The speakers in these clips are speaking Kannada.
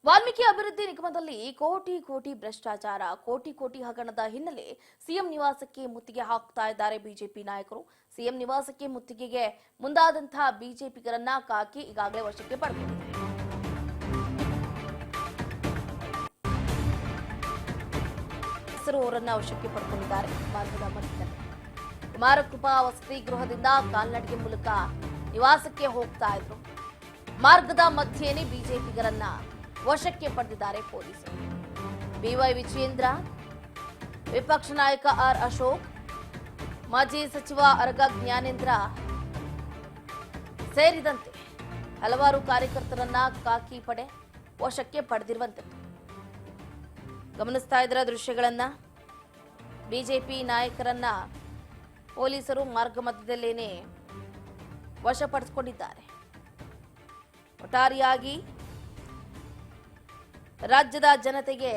ವಾಲ್ಮೀಕಿ ಅಭಿವೃದ್ಧಿ ನಿಗಮದಲ್ಲಿ ಕೋಟಿ ಭ್ರಷ್ಟಾಚಾರ, ಕೋಟಿ ಹಗರಣದ ಹಿನ್ನೆಲೆ ಸಿಎಂ ನಿವಾಸಕ್ಕೆ ಮುತ್ತಿಗೆ ಹಾಕ್ತಾ ಇದ್ದಾರೆ ಬಿಜೆಪಿ ನಾಯಕರು. ಸಿಎಂ ನಿವಾಸಕ್ಕೆ ಮುತ್ತಿಗೆಗೆ ಮುಂದಾದಂತಹ ಬಿಜೆಪಿಗರನ್ನ ಕಾಕಿ ಈಗಾಗಲೇ ವಶಕ್ಕೆ ಪಡೆದಿದೆ. ಅವರನ್ನ ವಶಕ್ಕೆ ಪಡೆದುಕೊಂಡಿದ್ದಾರೆ. ಮಾರ್ಗದ ಮಧ್ಯದಲ್ಲಿ ಕುಮಾರಕೃಪಾ ವಸತಿ ಗೃಹದಿಂದ ಕಾಲ್ನಡಿಗೆ ಮೂಲಕ ನಿವಾಸಕ್ಕೆ ಹೋಗ್ತಾ ಇದ್ರು. ಮಾರ್ಗದ ಮಧ್ಯೆನೇ ಬಿಜೆಪಿಗರನ್ನ ವಶಕ್ಕೆ ಪಡೆದಿದ್ದಾರೆ ಪೊಲೀಸರು. ಬಿವೈ ವಿಜಯೇಂದ್ರ, ವಿಪಕ್ಷ ನಾಯಕ ಆರ್ ಅಶೋಕ್, ಮಾಜಿ ಸಚಿವ ಅರಗ ಜ್ಞಾನೇಂದ್ರ ಸೇರಿದಂತೆ ಹಲವಾರು ಕಾರ್ಯಕರ್ತರನ್ನ ಖಾಕಿ ಪಡೆ ವಶಕ್ಕೆ ಪಡೆದಿರುವಂತದ್ದು ಗಮನಿಸ್ತಾ ಇದ್ದರ ದೃಶ್ಯಗಳನ್ನ. ಬಿಜೆಪಿ ನಾಯಕರನ್ನ ಪೊಲೀಸರು ಮಾರ್ಗ ಮಧ್ಯದಲ್ಲೇನೆ ವಶಪಡಿಸಿಕೊಂಡಿದ್ದಾರೆ. ಒಟ್ಟಾರೆಯಾಗಿ ರಾಜ್ಯದ ಜನತೆಗೆ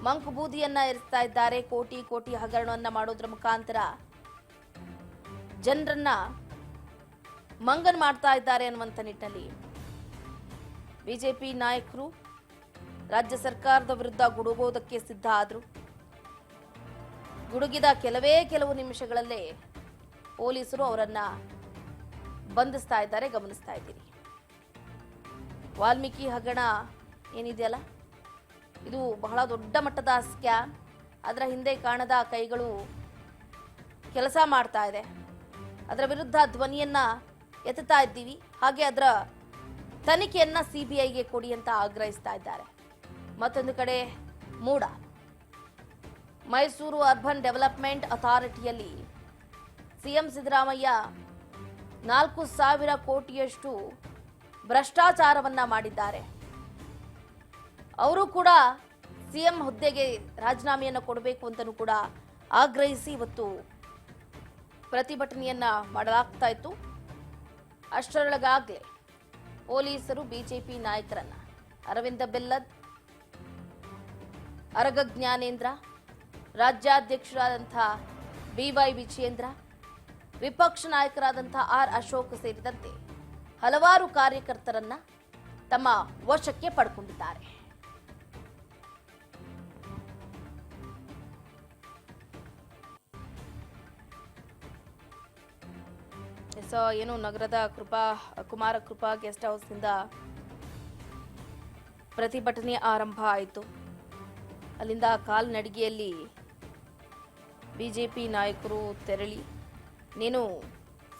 ಮಂಕುಬೂದಿಯನ್ನ ಇರಿಸ್ತಾ ಇದ್ದಾರೆ. ಕೋಟಿ ಹಗರಣವನ್ನ ಮಾಡೋದ್ರ ಮುಖಾಂತರ ಜನರನ್ನ ಮಂಗನ್ ಮಾಡ್ತಾ ಇದ್ದಾರೆ ಅನ್ನುವಂಥ ನಿಟ್ಟಿನಲ್ಲಿ ಬಿಜೆಪಿ ನಾಯಕರು ರಾಜ್ಯ ಸರ್ಕಾರದ ವಿರುದ್ಧ ಗುಡುಗೋದಕ್ಕೆ ಸಿದ್ಧ ಆದ್ರು. ಗುಡುಗಿದ ಕೆಲವು ನಿಮಿಷಗಳಲ್ಲೇ ಪೊಲೀಸರು ಅವರನ್ನ ಬಂಧಿಸ್ತಾ ಇದ್ದಾರೆ. ಗಮನಿಸ್ತಾ ಇದ್ದೀರಿ. ವಾಲ್ಮೀಕಿ ಹಗರಣ ಏನಿದೆಯಲ್ಲ, ಇದು ಬಹಳ ದೊಡ್ಡ ಮಟ್ಟದ ಸ್ಕ್ಯಾಮ್. ಅದರ ಹಿಂದೆ ಕಾಣದ ಕೈಗಳು ಕೆಲಸ ಮಾಡ್ತಾ ಇದೆ. ಅದರ ವಿರುದ್ಧ ಧ್ವನಿಯನ್ನ ಎತ್ತುತ್ತಾ ಇದ್ದೀವಿ. ಹಾಗೆ ಅದರ ತನಿಖೆಯನ್ನ ಸಿಬಿಐಗೆ ಕೊಡಿ ಅಂತ ಆಗ್ರಹಿಸ್ತಾ ಇದ್ದಾರೆ. ಮತ್ತೊಂದು ಕಡೆ ಮೂಡ ಮೈಸೂರು ಅರ್ಬನ್ ಡೆವಲಪ್ಮೆಂಟ್ ಅಥಾರಿಟಿಯಲ್ಲಿ ಸಿಎಂ ಸಿದ್ದರಾಮಯ್ಯ 4,000 ಕೋಟಿಯಷ್ಟು ಭ್ರಷ್ಟಾಚಾರವನ್ನ ಮಾಡಿದ್ದಾರೆ. ಅವರು ಕೂಡ ಸಿಎಂ ಹುದ್ದೆಗೆ ರಾಜೀನಾಮೆಯನ್ನು ಕೊಡಬೇಕು ಅಂತಲೂ ಕೂಡ ಆಗ್ರಹಿಸಿ ಇವತ್ತು ಪ್ರತಿಭಟನೆಯನ್ನ ಮಾಡಲಾಗ್ತಾ ಇತ್ತು. ಅಷ್ಟರೊಳಗಾಗಲೇ ಪೊಲೀಸರು ಬಿಜೆಪಿ ನಾಯಕರನ್ನ ಅರವಿಂದ ಬೆಲ್ಲದ್, ಅರಗ ಜ್ಞಾನೇಂದ್ರ, ರಾಜ್ಯಾಧ್ಯಕ್ಷರಾದಂಥ ಬಿವೈ ವಿಜಯೇಂದ್ರ, ವಿಪಕ್ಷ ನಾಯಕರಾದಂಥ ಆರ್ ಅಶೋಕ್ ಸೇರಿದಂತೆ ಹಲವಾರು ಕಾರ್ಯಕರ್ತರನ್ನ ತಮ್ಮ ವಶಕ್ಕೆ ಪಡ್ಕೊಂಡಿದ್ದಾರೆ. ಏನು ನಗರದ ಕುಮಾರಕೃಪಾ ಗೆಸ್ಟ್ ಹೌಸ್ನಿಂದ ಪ್ರತಿಭಟನೆ ಆರಂಭ ಆಯಿತು. ಅಲ್ಲಿಂದ ಕಾಲ್ನಡಿಗೆಯಲ್ಲಿ ಬಿಜೆಪಿ ನಾಯಕರು ತೆರಳಿ ನೀನು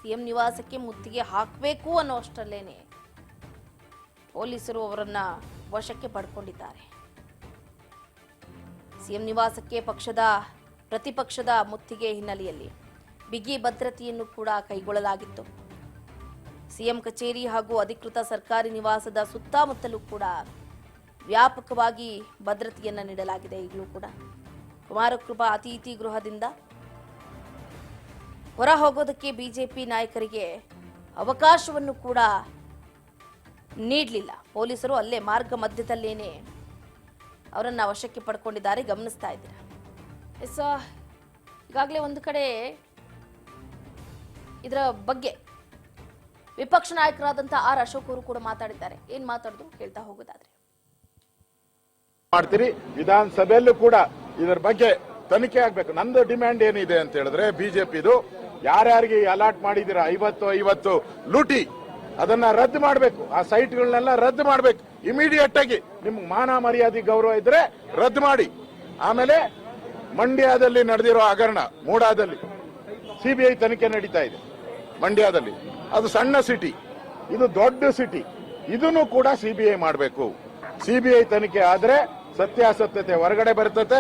ಸಿಎಂ ನಿವಾಸಕ್ಕೆ ಮುತ್ತಿಗೆ ಹಾಕಬೇಕು ಅನ್ನೋಷ್ಟರಲ್ಲೇನೆ ಪೊಲೀಸರು ಅವರನ್ನ ವಶಕ್ಕೆ ಪಡ್ಕೊಂಡಿದ್ದಾರೆ. ಸಿಎಂ ನಿವಾಸಕ್ಕೆ ಪ್ರತಿಪಕ್ಷದ ಮುತ್ತಿಗೆ ಹಿನ್ನೆಲೆಯಲ್ಲಿ ಬಿಗಿ ಭದ್ರತೆಯನ್ನು ಕೂಡ ಕೈಗೊಳ್ಳಲಾಗಿತ್ತು. ಸಿಎಂ ಕಚೇರಿ ಹಾಗೂ ಅಧಿಕೃತ ಸರ್ಕಾರಿ ನಿವಾಸದ ಸುತ್ತಮುತ್ತಲೂ ಕೂಡ ವ್ಯಾಪಕವಾಗಿ ಭದ್ರತೆಯನ್ನ ನೀಡಲಾಗಿದೆ. ಈಗಲೂ ಕೂಡ ಕುಮಾರಕೃಪಾ ಅತಿಥಿ ಗೃಹದಿಂದ ಹೊರ ಹೋಗೋದಕ್ಕೆ ಬಿಜೆಪಿ ನಾಯಕರಿಗೆ ಅವಕಾಶವನ್ನು ಕೂಡ ನೀಡಲಿಲ್ಲ. ಪೊಲೀಸರು ಅಲ್ಲೇ ಮಾರ್ಗ ಮಧ್ಯದಲ್ಲೇನೆ ಅವರನ್ನ ವಶಕ್ಕೆ ಪಡ್ಕೊಂಡಿದ್ದಾರೆ. ಗಮನಿಸ್ತಾ ಇದ್ದೀರಾ. ಈಗಾಗಲೇ ಒಂದು ಕಡೆ ಇದರ ಬಗ್ಗೆ ವಿಪಕ್ಷ ನಾಯಕರಾದಂತಹ ಆರ್ ಅಶೋಕ್ ಅವರು ಕೂಡ ಮಾತಾಡಿದ್ದಾರೆ. ಏನ್ ಮಾತಾಡಿದ್ರು ಕೇಳ್ತಾ ಹೋಗೋದಾದ್ರೆ, ಮಾಡ್ತೀರಿ ವಿಧಾನಸಭೆಯಲ್ಲೂ ಕೂಡ ಇದರ ಬಗ್ಗೆ ತನಿಖೆ ಆಗ್ಬೇಕು. ನಂದು ಡಿಮ್ಯಾಂಡ್ ಏನಿದೆ ಅಂತ ಹೇಳಿದ್ರೆ, ಬಿಜೆಪಿದು ಯಾರ್ಯಾರಿಗೆ ಅಲಾಟ್ ಮಾಡಿದಿರ 50 ಲೂಟಿ ಅದನ್ನ ರದ್ದು ಮಾಡಬೇಕು. ಆ ಸೈಟ್ಗಳನ್ನೆಲ್ಲ ರದ್ದು ಮಾಡಬೇಕು ಇಮಿಡಿಯೇಟ್ ಆಗಿ. ನಿಮ್ಗೆ ಮಾನ ಮರ್ಯಾದೆ ಗೌರವ ಇದ್ರೆ ರದ್ದು ಮಾಡಿ. ಆಮೇಲೆ ಮಂಡ್ಯದಲ್ಲಿ ನಡೆದಿರೋ ಹಗರಣ, ಮೂಡಾದಲ್ಲಿ ಸಿಬಿಐ ತನಿಖೆ ನಡೀತಾ ಇದೆ. ಮಂಡ್ಯದಲ್ಲಿ ಅದು ಸಣ್ಣ ಸಿಟಿ, ಇದು ದೊಡ್ಡ ಸಿಟಿ. ಇದನ್ನು ಕೂಡ ಸಿಬಿಐ ಮಾಡಬೇಕು. ಸಿಬಿಐ ತನಿಖೆ ಆದ್ರೆ ಸತ್ಯಾಸತ್ಯತೆ ಹೊರಗಡೆ ಬರ್ತದೆ.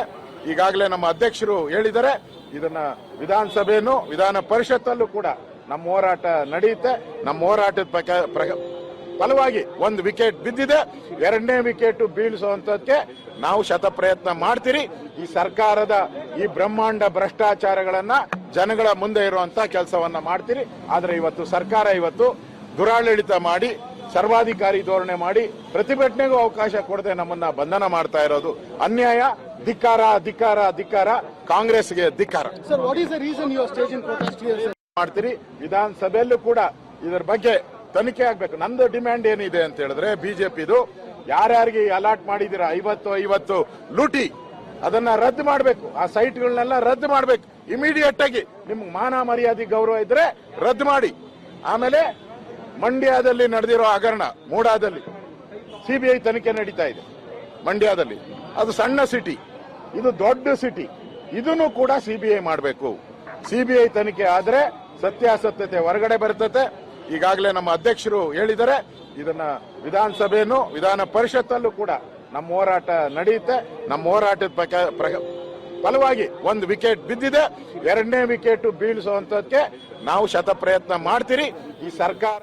ಈಗಾಗಲೇ ನಮ್ಮ ಅಧ್ಯಕ್ಷರು ಹೇಳಿದ್ದಾರೆ, ಇದನ್ನ ವಿಧಾನಸಭೆಯನ್ನು ವಿಧಾನ ಪರಿಷತ್ತಲ್ಲೂ ಕೂಡ ನಮ್ಮ ಹೋರಾಟ ನಡೆಯುತ್ತೆ. ನಮ್ಮ ಹೋರಾಟದ ಫಲವಾಗಿ 1 ವಿಕೆಟ್ ಬಿದ್ದಿದೆ. 2ನೇ ವಿಕೆಟ್ ಬೀಳಿಸುವಂತಕ್ಕೆ ನಾವು ಶತ ಪ್ರಯತ್ನ ಮಾಡ್ತೀರಿ. ಈ ಸರ್ಕಾರದ ಈ ಬ್ರಹ್ಮಾಂಡ ಭ್ರಷ್ಟಾಚಾರಗಳನ್ನ ಜನಗಳ ಮುಂದೆ ಇರುವಂತ ಕೆಲಸವನ್ನ ಮಾಡ್ತೀರಿ. ಆದ್ರೆ ಇವತ್ತು ಸರ್ಕಾರ ದುರಾಡಳಿತ ಮಾಡಿ ಸರ್ವಾಧಿಕಾರಿ ಧೋರಣೆ ಮಾಡಿ ಪ್ರತಿಭಟನೆಗೂ ಅವಕಾಶ ಕೊಡದೆ ನಮ್ಮನ್ನ ಬಂಧನ ಮಾಡ್ತಾ ಇರೋದು ಅನ್ಯಾಯ. ಧಿಕ್ಕಾರ. ಕಾಂಗ್ರೆಸ್ಗೆ ಧಿಕ್ಕಾರ. ಮಾಡ್ತೀರಿ ವಿಧಾನಸಭೆಯಲ್ಲೂ ಕೂಡ ಇದರ ಬಗ್ಗೆ ತನಿಖೆ ಆಗ್ಬೇಕು. ನಂದು ಡಿಮ್ಯಾಂಡ್ ಏನಿದೆ ಅಂತ ಹೇಳಿದ್ರೆ, ಬಿಜೆಪಿದು ಯಾರ್ಯಾರಿಗೆ ಅಲಾಟ್ ಮಾಡಿದಿರ 50 ಲೂಟಿ ಅದನ್ನ ರದ್ದು ಮಾಡಬೇಕು. ಆ ಸೈಟ್ಗಳನ್ನೆಲ್ಲ ರದ್ದು ಮಾಡಬೇಕು ಇಮಿಡಿಯೇಟ್ ಆಗಿ. ನಿಮ್ಗೆ ಮಾನ ಮರ್ಯಾದೆ ಗೌರವ ಇದ್ರೆ ರದ್ದು ಮಾಡಿ. ಆಮೇಲೆ ಮಂಡ್ಯದಲ್ಲಿ ನಡೆದಿರೋ ಹಗರಣ, ಮೂಡಾದಲ್ಲಿ ಸಿಬಿಐ ತನಿಖೆ ನಡೀತಾ ಇದೆ. ಮಂಡ್ಯದಲ್ಲಿ ಅದು ಸಣ್ಣ ಸಿಟಿ, ಇದು ದೊಡ್ಡ ಸಿಟಿ. ಇದನ್ನು ಕೂಡ ಸಿಬಿಐ ಮಾಡಬೇಕು. ಸಿಬಿಐ ತನಿಖೆ ಆದ್ರೆ ಸತ್ಯಾಸತ್ಯತೆ ಹೊರಗಡೆ ಬರ್ತದೆ. ಈಗಾಗಲೇ ನಮ್ಮ ಅಧ್ಯಕ್ಷರು ಹೇಳಿದರೆ ಇದನ್ನ ವಿಧಾನಸಭೆಯನ್ನು ವಿಧಾನ ಪರಿಷತ್ತಲ್ಲೂ ಕೂಡ ನಮ್ಮ ಹೋರಾಟ ನಡೆಯುತ್ತೆ. ನಮ್ಮ ಹೋರಾಟದ ಫಲವಾಗಿ ಒಂದು ವಿಕೆಟ್ ಬಿದ್ದಿದೆ, 2ನೇ ವಿಕೆಟ್ ಬೀಳಿಸುವಂತದಕ್ಕೆ ನಾವು ಶತ ಪ್ರಯತ್ನ ಮಾಡ್ತೀರಿ. ಈ ಸರ್ಕಾರ